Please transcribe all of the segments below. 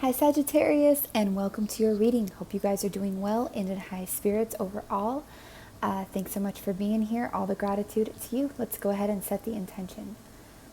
Hi Sagittarius, and welcome to your reading. Hope you guys are doing well and in high spirits overall. Thanks so much for being here. All the gratitude to you. Let's go ahead and set the intention.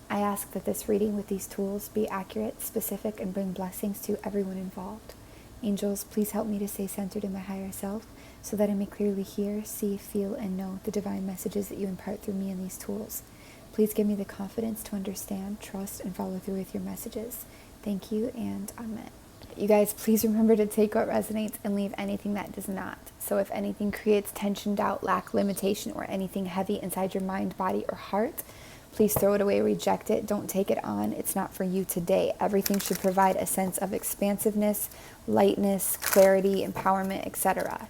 I ask that this reading with these tools be accurate, specific, and bring blessings to everyone involved. Angels, please help me to stay centered in my higher self so that I may clearly hear, see, feel, and know the divine messages that you impart through me in these tools. Please give me the confidence to understand, trust, and follow through with your messages. Thank you, and amen. You guys, please remember to take what resonates and leave anything that does not. So if anything creates tension, doubt, lack, limitation, or anything heavy inside your mind, body, or heart, please throw it away, reject it, don't take it on. It's not for you today. Everything should provide a sense of expansiveness, lightness, clarity, empowerment, etc.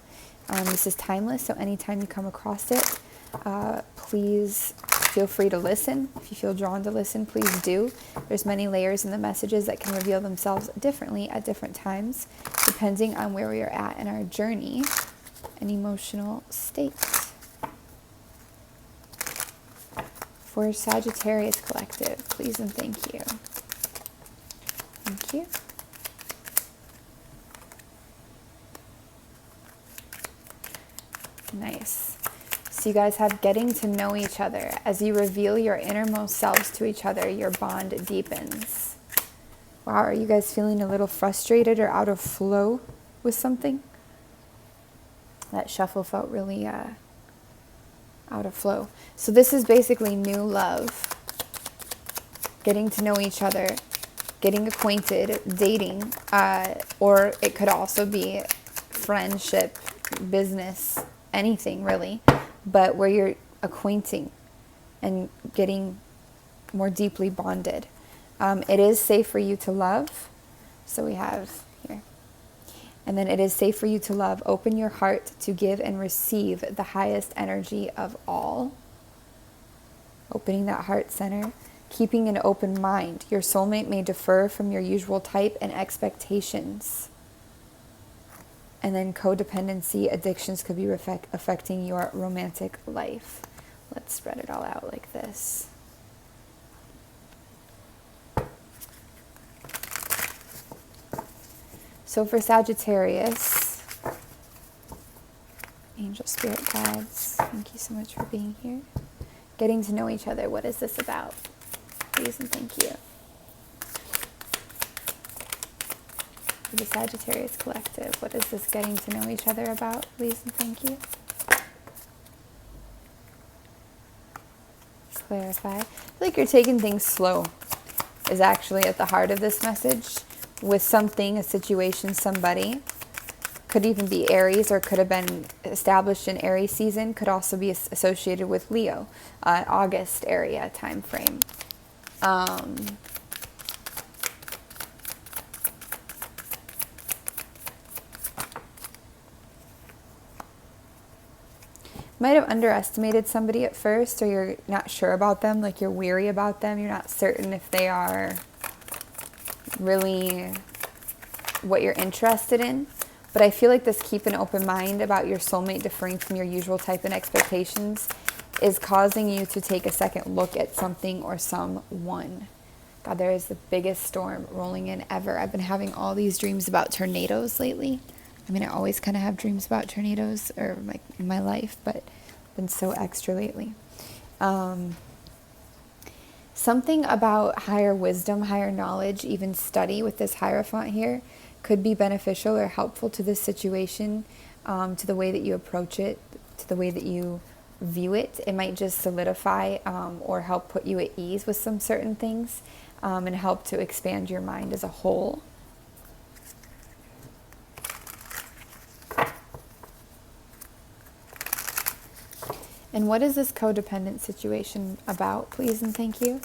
This is timeless, so anytime you come across it, please feel free to listen. If you feel drawn to listen, please do. There's many layers in the messages that can reveal themselves differently at different times, depending on where we are at in our journey and emotional state. For Sagittarius Collective, please and thank you. Thank you. Nice. So you guys have getting to know each other. As you reveal your innermost selves to each other, your bond deepens. Wow, are you guys feeling a little frustrated or out of flow with something? That shuffle felt really out of flow. So this is basically new love. Getting to know each other, getting acquainted, dating, or it could also be friendship, business, anything really, but where you're acquainting and getting more deeply bonded. It is safe for you to love. So we have here. And then it is safe for you to love. Open your heart to give and receive the highest energy of all. Opening that heart center. Keeping an open mind. Your soulmate may differ from your usual type and expectations. And then codependency, addictions could be affecting your romantic life. Let's spread it all out like this. So for Sagittarius, angel spirit guides, thank you so much for being here. Getting to know each other, what is this about? Please and thank you. For the Sagittarius Collective, what is this getting to know each other about? Please and thank you. Clarify. I feel like you're taking things slow is actually at the heart of this message. With something, a situation, somebody. Could even be Aries, or could have been established in Aries season. Could also be associated with Leo, August area time frame. Might have underestimated somebody at first, or you're not sure about them, like you're weary about them. You're not certain if they are really what you're interested in. But I feel like this keep an open mind about your soulmate differing from your usual type and expectations is causing you to take a second look at something or someone. God, there is the biggest storm rolling in ever. I've been having all these dreams about tornadoes lately. I mean, I always kind of have dreams about tornadoes or like in my life, but I've been so extra lately. Something about higher wisdom, higher knowledge, even study with this Hierophant here could be beneficial or helpful to this situation, to the way that you approach it, to the way that you view it. It might just solidify or help put you at ease with some certain things and help to expand your mind as a whole. And what is this codependent situation about, please and thank you?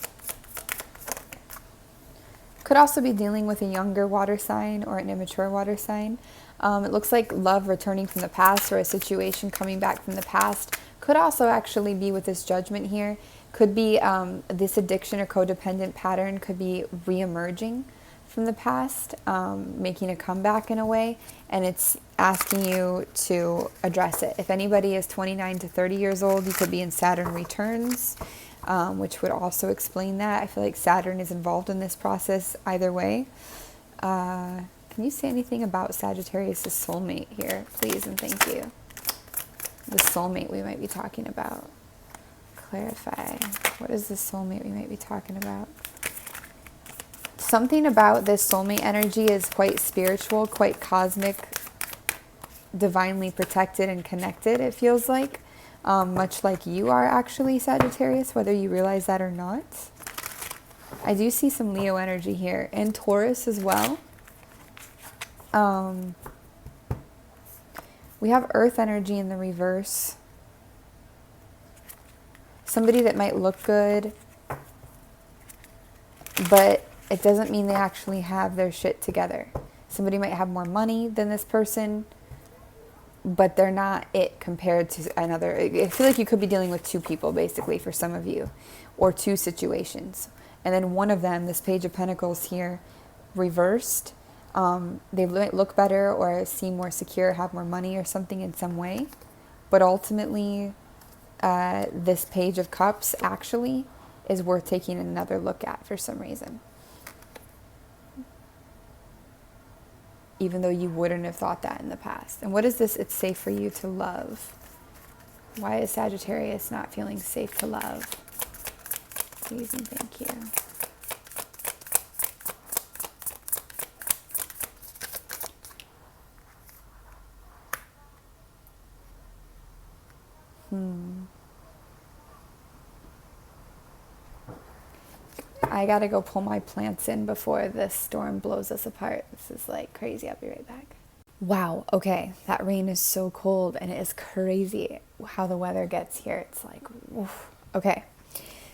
Could also be dealing with a younger water sign or an immature water sign. It looks like love returning from the past or a situation coming back from the past. Could also actually be with this judgment here. Could be this addiction or codependent pattern could be re-emerging from the past, making a comeback in a way, and it's asking you to address it. If anybody is 29 to 30 years old, you could be in Saturn returns, which would also explain that. I feel like Saturn is involved in this process either way. Can you say anything about Sagittarius' soulmate here, please and thank you? The soulmate we might be talking about. Clarify. What is the soulmate we might be talking about? Something about this soulmate energy is quite spiritual, quite cosmic, divinely protected and connected, it feels like. Much like you are actually, Sagittarius, whether you realize that or not. I do see some Leo energy here, and Taurus as well. We have Earth energy in the reverse. Somebody that might look good, but it doesn't mean they actually have their shit together. Somebody might have more money than this person, but they're not it compared to another. I feel like you could be dealing with two people, basically, for some of you, or two situations. And then one of them, this Page of Pentacles here, reversed. They might look better or seem more secure, have more money or something in some way. But ultimately, this Page of Cups actually is worth taking another look at for some reason. Even though you wouldn't have thought that in the past. And what is this? It's safe for you to love. Why is Sagittarius not feeling safe to love? Please and thank you. I gotta go pull my plants in before this storm blows us apart. This is like crazy. I'll be right back. Wow, okay, that rain is so cold and it is crazy how the weather gets here. It's like, oof. Okay,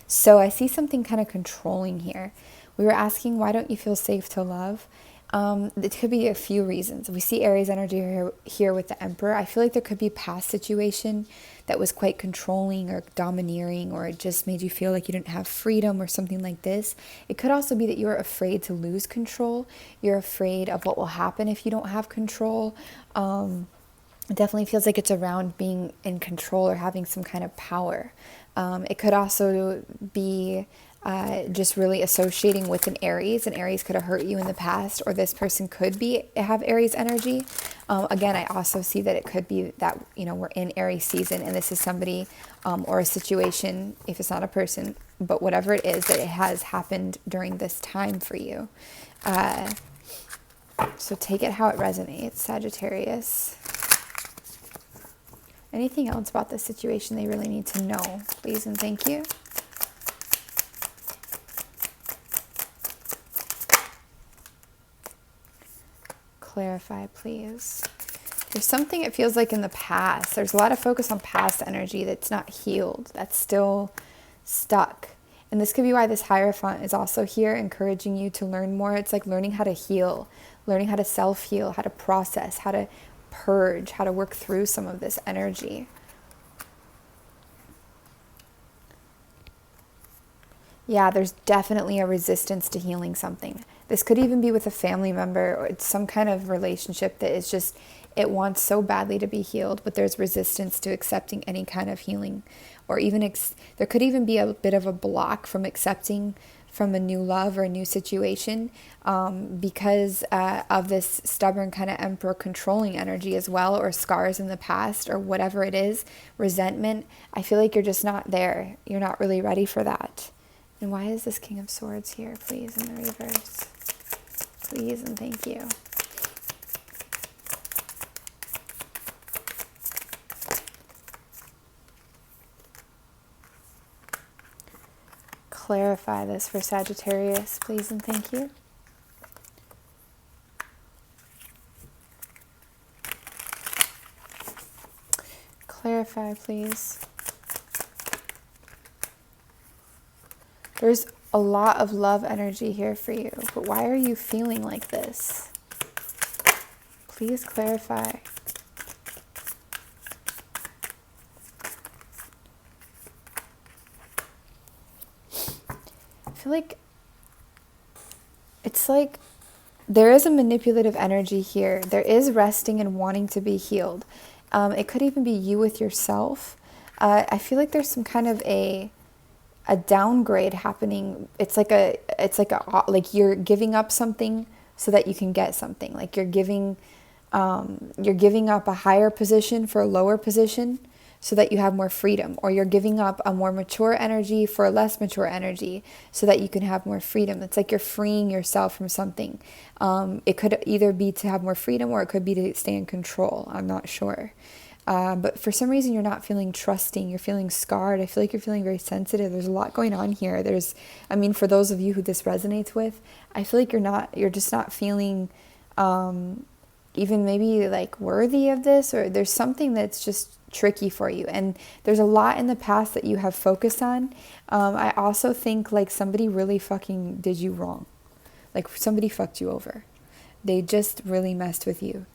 so I see something kind of controlling here. We were asking, why don't you feel safe to love? It could be a few reasons. We see Aries energy here with the Emperor. I feel like there could be a past situation that was quite controlling or domineering, or it just made you feel like you didn't have freedom or something like this. It could also be that you're afraid to lose control. You're afraid of what will happen if you don't have control. It definitely feels like it's around being in control or having some kind of power. It could also be just really associating with an Aries. An Aries could have hurt you in the past, or this person could have Aries energy. Again, I also see that it could be that, we're in Aries season and this is somebody or a situation, if it's not a person, but whatever it is, that it has happened during this time for you. So take it how it resonates, Sagittarius. Anything else about this situation they really need to know, please and thank you. Clarify, please. There's something it feels like in the past. There's a lot of focus on past energy that's not healed, that's still stuck. And this could be why this Hierophant is also here, encouraging you to learn more. It's like learning how to heal, learning how to self-heal, how to process, how to purge, how to work through some of this energy. Yeah, there's definitely a resistance to healing something. This could even be with a family member, or it's some kind of relationship that is just, it wants so badly to be healed, but there's resistance to accepting any kind of healing. Or even, there could even be a bit of a block from accepting from a new love or a new situation because of this stubborn kind of Emperor controlling energy as well, or scars in the past, or whatever it is, resentment. I feel like you're just not there. You're not really ready for that. And why is this King of Swords here, please, in the reverse? Please and thank you. Clarify this for Sagittarius, please and thank you. Clarify, please. There's a lot of love energy here for you, but why are you feeling like this? Please clarify. I feel like it's like there is a manipulative energy here. There is resting and wanting to be healed. It could even be you with yourself. I feel like there's some kind of a downgrade happening. It's like you're giving up something so that you can get something. Like you're giving up a higher position for a lower position so that you have more freedom, or you're giving up a more mature energy for a less mature energy so that you can have more freedom. It's like you're freeing yourself from something. It could either be to have more freedom, or it could be to stay in control. I'm not sure. But for some reason, you're not feeling trusting. You're feeling scarred. I feel like you're feeling very sensitive. There's a lot going on here. For those of you who this resonates with, I feel like you're just not feeling even maybe like worthy of this, or there's something that's just tricky for you. And there's a lot in the past that you have focused on. I also think like somebody really fucking did you wrong. Like somebody fucked you over. They just really messed with you.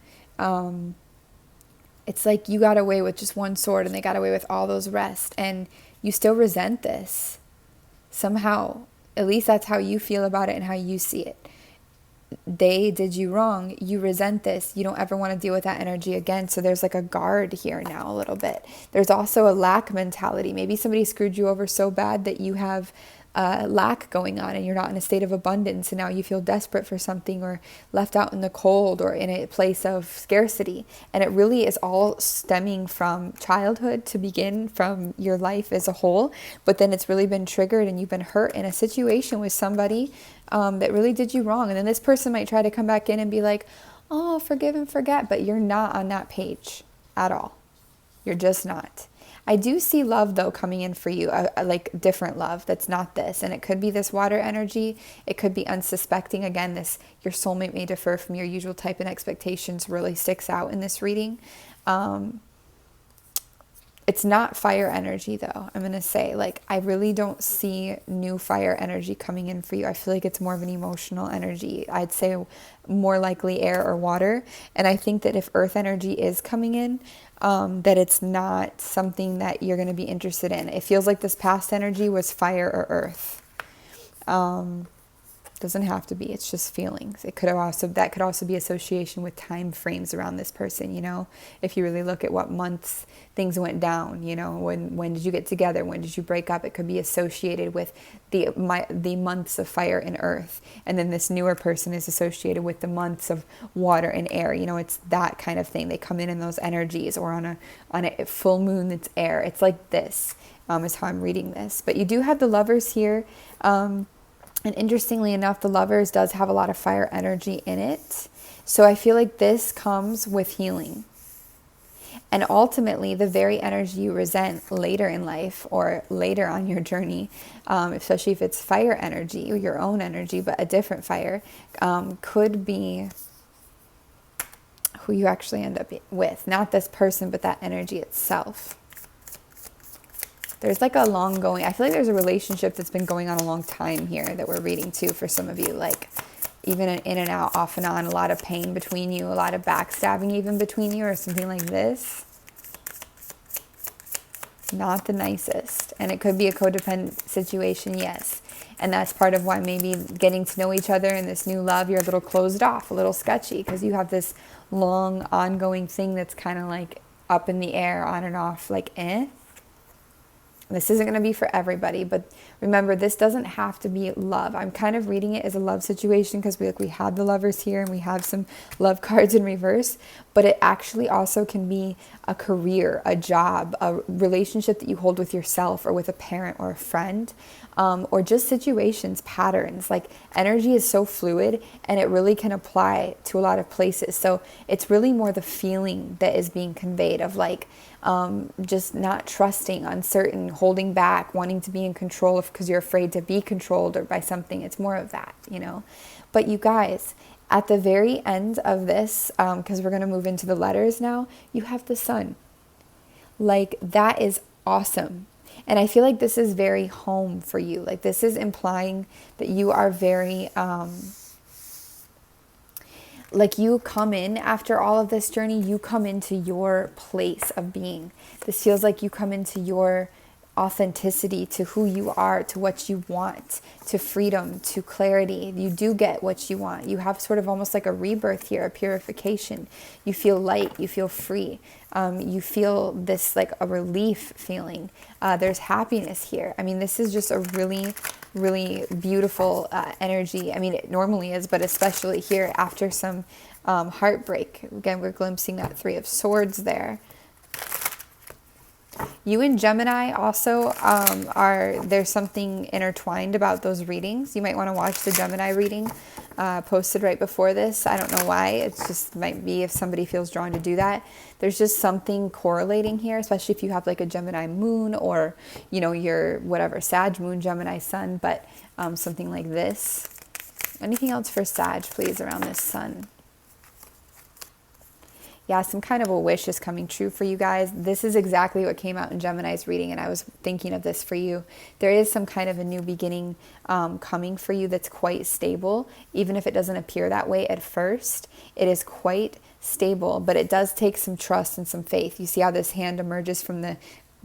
It's like you got away with just one sword and they got away with all those rest, and you still resent this somehow. At least that's how you feel about it and how you see it. They did you wrong. You resent this. You don't ever want to deal with that energy again. So there's like a guard here now a little bit. There's also a lack mentality. Maybe somebody screwed you over so bad that you have lack going on and you're not in a state of abundance, and now you feel desperate for something, or left out in the cold, or in a place of scarcity. And it really is all stemming from childhood to begin, from your life as a whole, but then it's really been triggered and you've been hurt in a situation with somebody that really did you wrong. And then this person might try to come back in and be like, oh, forgive and forget, but you're not on that page at all. You're just not. I do see love, though, coming in for you, like different love that's not this. And it could be this water energy. It could be unsuspecting. Again, your soulmate may differ from your usual type, and expectations really sticks out in this reading. It's not fire energy, though. I'm going to say, like, I really don't see new fire energy coming in for you. I feel like it's more of an emotional energy. I'd say more likely air or water. And I think that if earth energy is coming in, that it's not something that you're going to be interested in. It feels like this past energy was fire or earth. Doesn't have to be. It's just feelings. That could also be association with time frames around this person. If you really look at what months things went down, when did you get together? When did you break up? It could be associated with the months of fire and earth. And then this newer person is associated with the months of water and air. It's that kind of thing. They come in those energies, or on a full moon that's air. It's like this, is how I'm reading this. But you do have the Lovers here. And interestingly enough, the Lovers does have a lot of fire energy in it. So I feel like this comes with healing. And ultimately, the very energy you resent later in life, or later on your journey, especially if it's fire energy, or your own energy, but a different fire, could be who you actually end up with. Not this person, but that energy itself. There's like a I feel like there's a relationship that's been going on a long time here that we're reading too for some of you. Like even an in and out, off and on, a lot of pain between you, a lot of backstabbing even between you, or something like this. Not the nicest. And it could be a codependent situation, yes. And that's part of why maybe getting to know each other in this new love, you're a little closed off, a little sketchy, because you have this long ongoing thing that's kind of like up in the air, on and off, like This isn't going to be for everybody, but remember, this doesn't have to be love. I'm kind of reading it as a love situation because we had the Lovers here and we have some love cards in reverse, but it actually also can be a career, a job, a relationship that you hold with yourself or with a parent or a friend, or just situations, patterns. Like energy is so fluid and it really can apply to a lot of places. So it's really more the feeling that is being conveyed of like, just not trusting, uncertain, holding back, wanting to be in control because you're afraid to be controlled or by something. It's more of that, But you guys, at the very end of this, because we're going to move into the letters now, you have the Sun. Like that is awesome. And I feel like this is very home for you. Like this is implying that you are very... like you come in after all of this journey, you come into your place of being. This feels like you come into your authenticity to who you are, to what you want, to freedom, to clarity. You do get what you want. You have sort of almost like a rebirth here, a purification. You feel light, you feel free. You feel this like a relief feeling. There's happiness here. I mean, this is just a really, really beautiful energy. I mean, it normally is, but especially here after some heartbreak. Again, we're glimpsing that Three of Swords there. You and Gemini also there's something intertwined about those readings. You might want to watch the Gemini reading posted right before this. I don't know why. It's just might be if somebody feels drawn to do that. There's just something correlating here, especially if you have like a Gemini moon or, you know, your whatever, Sag moon, Gemini sun, but something like this. Anything else for Sag, please, around this sun? Yeah, some kind of a wish is coming true for you guys. This is exactly what came out in Gemini's reading, and I was thinking of this for you. There is some kind of a new beginning coming for you that's quite stable, even if it doesn't appear that way at first. It is quite stable, but it does take some trust and some faith. You see how this hand emerges from the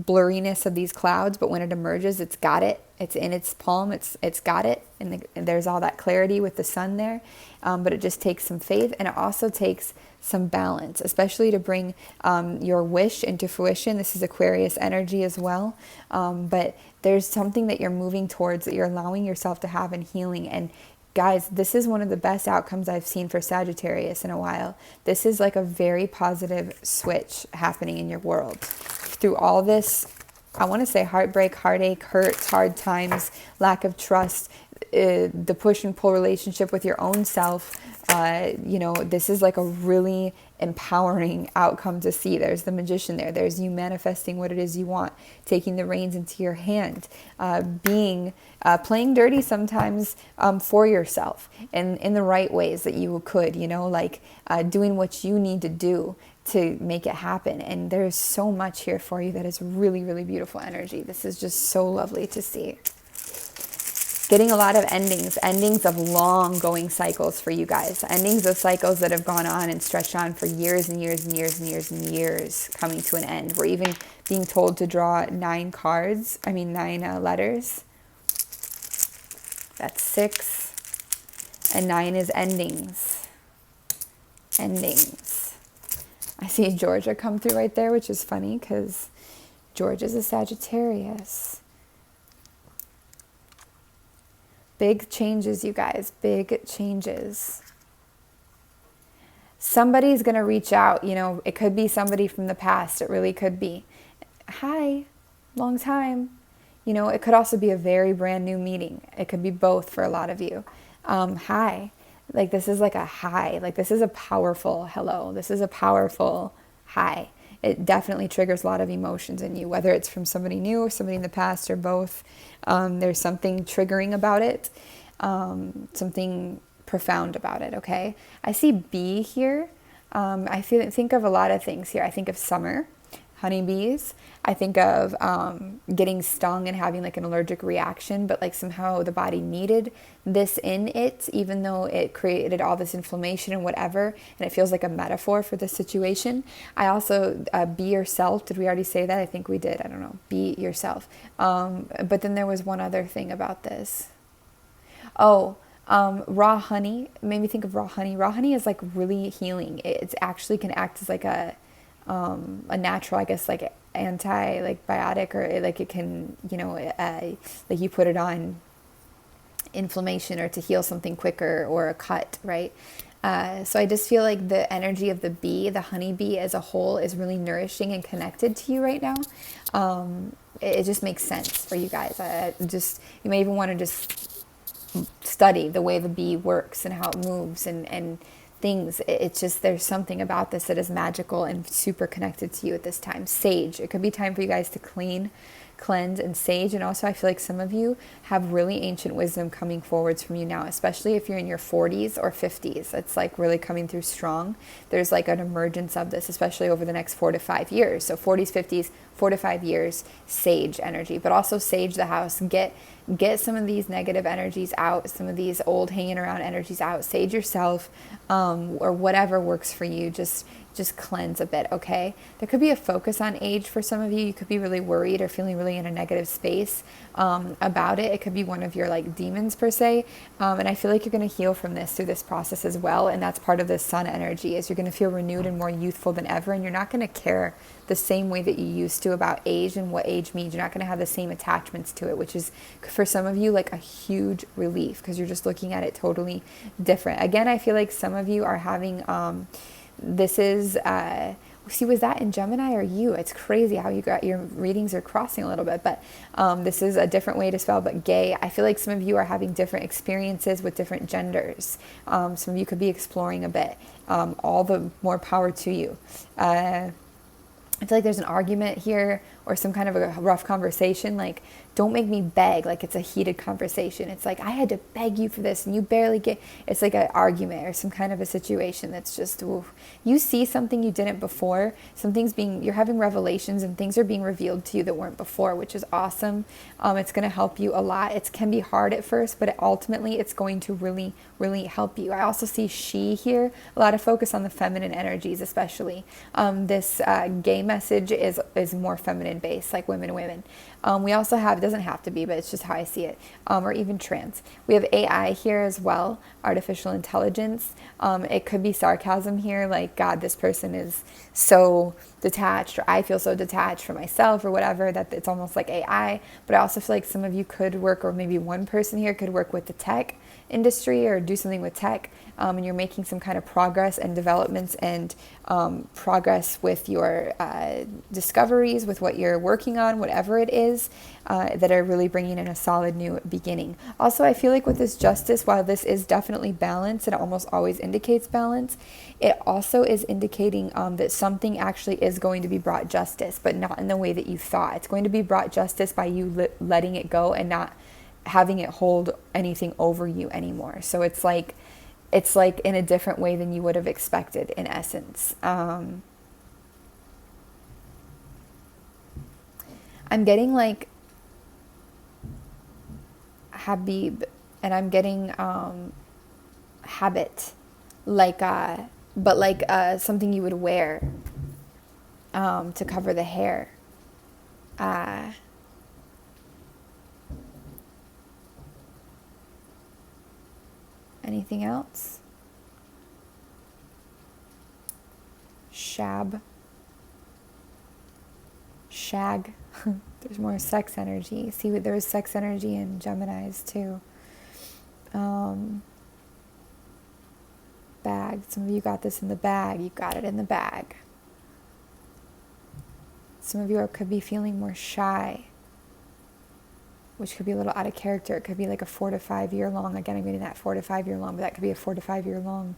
blurriness of these clouds, but when it emerges, it's got it. It's in its palm. It's got it, and there's all that clarity with the sun there. But it just takes some faith, and it also takes some balance, especially to bring your wish into fruition. This is Aquarius energy as well. But there's something that you're moving towards, that you're allowing yourself to have in healing. And guys, this is one of the best outcomes I've seen for Sagittarius in a while. This is like a very positive switch happening in your world. Through all this, I want to say heartbreak, heartache, hurts, hard times, lack of trust, the push and pull relationship with your own self, you know, this is like a really empowering outcome to see. There's the Magician there. There's you manifesting what it is you want, taking the reins into your hand, playing dirty sometimes for yourself in the right ways that you could, you know, like doing what you need to do to make it happen. And there's so much here for you that is really, really beautiful energy. This is just so lovely to see. Getting a lot of endings of long going cycles for you guys. Endings of cycles that have gone on and stretched on for years and years and years and years and years, coming to an end. We're even being told to draw 9 letters. That's 6. And 9 is endings. Endings. I see Georgia come through right there, which is funny because Georgia's a Sagittarius. Big changes, you guys. Big changes. Somebody's going to reach out. You know, it could be somebody from the past. It really could be. Hi, long time. You know, it could also be a very brand new meeting. It could be both for a lot of you. Hi. Like this is like a hi. Like this is a powerful hello. This is a powerful hi. It definitely triggers a lot of emotions in you, whether it's from somebody new or somebody in the past or both. There's something triggering about it, something profound about it, okay? I see bee here. I think of a lot of things here. I think of summer, honeybees. I think of getting stung and having like an allergic reaction, but like somehow the body needed this in it, even though it created all this inflammation and whatever, and it feels like a metaphor for this situation. I also, be yourself. Did we already say that? I think we did. I don't know. Be yourself. But then there was one other thing about this. Raw honey. It made me think of raw honey. Raw honey is like really healing. It actually can act as like a natural, I guess, like biotic, or like it can, you know, like you put it on inflammation or to heal something quicker or a cut, right? So I just feel like the energy of the bee, the honeybee as a whole, is really nourishing and connected to you right now. It just makes sense for you guys. You may even want to just study the way the bee works and how it moves and things. It's just, there's something about this that is magical and super connected to you at this time. Sage. It could be time for you guys to cleanse and sage. And also I feel like some of you have really ancient wisdom coming forwards from you now, especially if you're in your 40s or 50s. It's like really coming through strong. There's like an emergence of this, especially over the next 4 to 5 years. So 40s, 50s, 4 to 5 years, sage energy, but also sage the house. Get some of these negative energies out, some of these old hanging around energies out. Sage yourself, or whatever works for you. Just just cleanse a bit, okay? There could be a focus on age for some of you. You could be really worried or feeling really in a negative space about it. It could be one of your like demons per se. And I feel like you're going to heal from this through this process as well. And that's part of the sun energy, is you're going to feel renewed and more youthful than ever. And you're not going to care the same way that you used to about age and what age means. You're not going to have the same attachments to it, which is for some of you like a huge relief, because you're just looking at it totally different. Again, I feel like some of you are having this is see, was that in Gemini or you? It's crazy how you got your readings are crossing a little bit, but this is a different way to spell, but gay. I feel like some of you are having different experiences with different genders. Some of you could be exploring a bit. All the more power to you. I feel like there's an argument here or some kind of a rough conversation. Like, don't make me beg. Like, it's a heated conversation. It's like, I had to beg you for this and you barely get. It's like an argument or some kind of a situation that's just, oof. You see something you didn't before. You're having revelations and things are being revealed to you that weren't before, which is awesome. It's going to help you a lot. It can be hard at first, but ultimately it's going to really, really help you. I also see she here. A lot of focus on the feminine energies, especially. This gay message is more feminine based, like women. We also have, it doesn't have to be, but it's just how I see it, or even trans. We have AI here as well, artificial intelligence. It could be sarcasm here, like, God, this person is so detached, or I feel so detached from myself, or whatever, that it's almost like AI. But I also feel like some of you could work, or maybe one person here could work with the tech industry or do something with tech, and you're making some kind of progress and developments and progress with your discoveries, with what you're working on, whatever it is, that are really bringing in a solid new beginning. Also, I feel like with this justice, while this is definitely balance, it almost always indicates balance, it also is indicating that something actually is going to be brought justice, but not in the way that you thought. It's going to be brought justice by you letting it go and not having it hold anything over you anymore. So it's like in a different way than you would have expected, in essence. I'm getting like Habib, and I'm getting habit, like but like something you would wear to cover the hair. Anything else? Shag. There's more sex energy. See, there's sex energy in Geminis too. Bag. Some of you got this in the bag. You got it in the bag. Some of you could be feeling more shy, which could be a little out of character. It could be like a 4 to 5 year long. Again, I'm getting that 4 to 5 year long, but that could be a 4 to 5 year long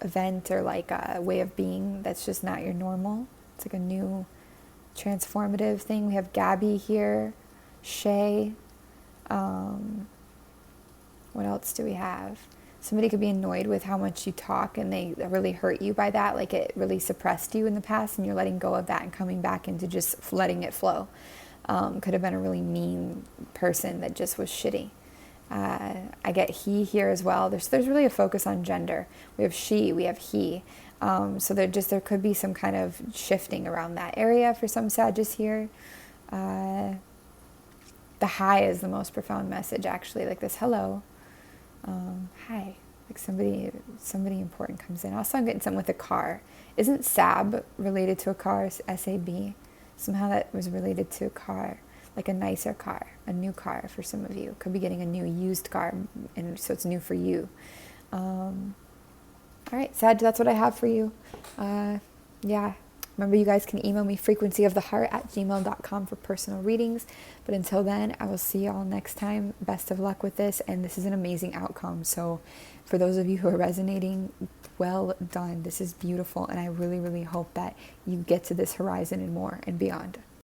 event, or like a way of being that's just not your normal. It's like a new transformative thing. We have Gabby here, Shay. What else do we have? Somebody could be annoyed with how much you talk and they really hurt you by that. Like, it really suppressed you in the past and you're letting go of that and coming back into just letting it flow. Could have been a really mean person that just was shitty. I get he here as well. There's really a focus on gender. We have she, we have he. So there could be some kind of shifting around that area for some Sagittarius here. The hi is the most profound message, actually, like this hello. Hi. Like somebody important comes in. Also, I'm getting something with a car. Isn't Sab related to a car? SAB? Somehow that was related to a car, like a nicer car, a new car for some of you. Could be getting a new used car, and so it's new for you. All right, Sag, that's what I have for you. Yeah. Remember, you guys can email me frequencyoftheheart@gmail.com for personal readings. But until then, I will see you all next time. Best of luck with this. And this is an amazing outcome. So for those of you who are resonating, well done. This is beautiful. And I really, really hope that you get to this horizon and more and beyond.